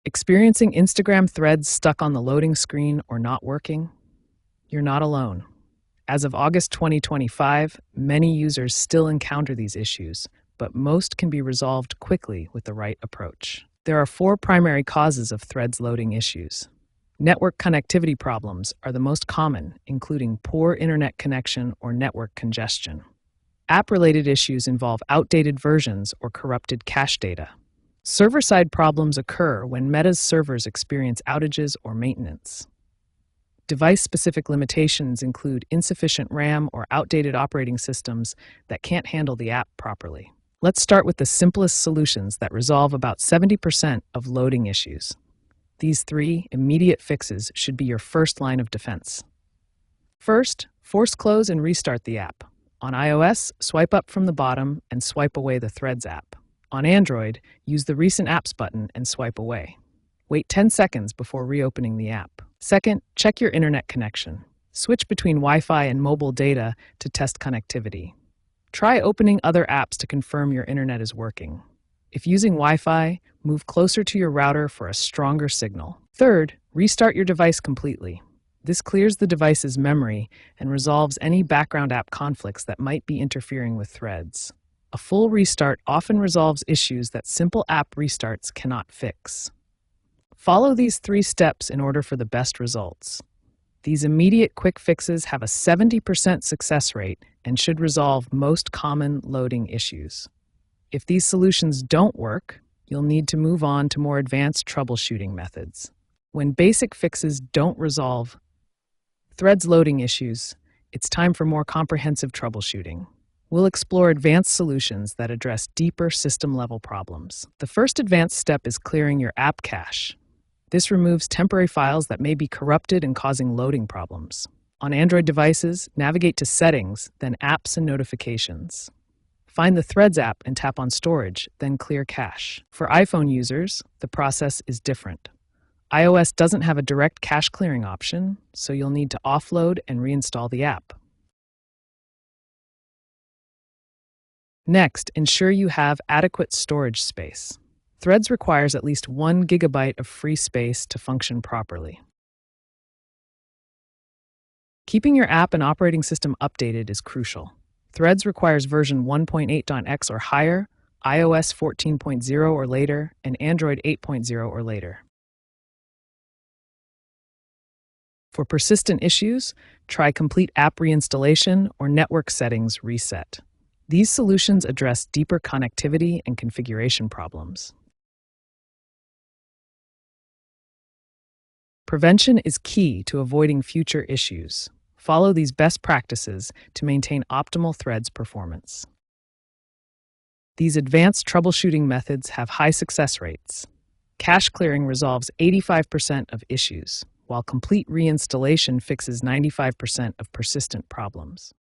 Experiencing Instagram threads stuck on the loading screen or not working? You're not alone. As of August 2025, many users still encounter these issues, but most can be resolved quickly with the right approach. There are four primary causes of threads loading issues. Network connectivity problems are the most common, including poor internet connection or network congestion. App-related issues involve outdated versions or corrupted cache data. Server-side problems occur when Meta's servers experience outages or maintenance. Device-specific limitations include insufficient RAM or outdated operating systems that can't handle the app properly. Let's start with the simplest solutions that resolve about 70% of loading issues. These three immediate fixes should be your first line of defense. First, force close and restart the app. On iOS, swipe up from the bottom and swipe away the Threads app. On Android, use the Recent Apps button and swipe away. Wait 10 seconds before reopening the app. Second, check your internet connection. Switch between Wi-Fi and mobile data to test connectivity. Try opening other apps to confirm your internet is working. If using Wi-Fi, move closer to your router for a stronger signal. Third, restart your device completely. This clears the device's memory and resolves any background app conflicts that might be interfering with threads. A full restart often resolves issues that simple app restarts cannot fix. Follow these 3 steps in order for the best results. These immediate quick fixes have a 70% success rate and should resolve most common loading issues. If these solutions don't work, you'll need to move on to more advanced troubleshooting methods. When basic fixes don't resolve Threads loading issues, it's time for more comprehensive troubleshooting. We'll explore advanced solutions that address deeper system-level problems. The first advanced step is clearing your app cache. This removes temporary files that may be corrupted and causing loading problems. On Android devices, navigate to Settings, then Apps and Notifications. Find the Threads app and tap on Storage, then Clear Cache. For iPhone users, the process is different. iOS doesn't have a direct cache clearing option, so you'll need to offload and reinstall the app. Next, ensure you have adequate storage space. Threads requires at least 1 gigabyte of free space to function properly. Keeping your app and operating system updated is crucial. Threads requires version 1.8.x or higher, iOS 14.0 or later, and Android 8.0 or later. For persistent issues, try complete app reinstallation or network settings reset. These solutions address deeper connectivity and configuration problems. Prevention is key to avoiding future issues. Follow these best practices to maintain optimal Threads performance. These advanced troubleshooting methods have high success rates. Cache clearing resolves 85% of issues, while complete reinstallation fixes 95% of persistent problems.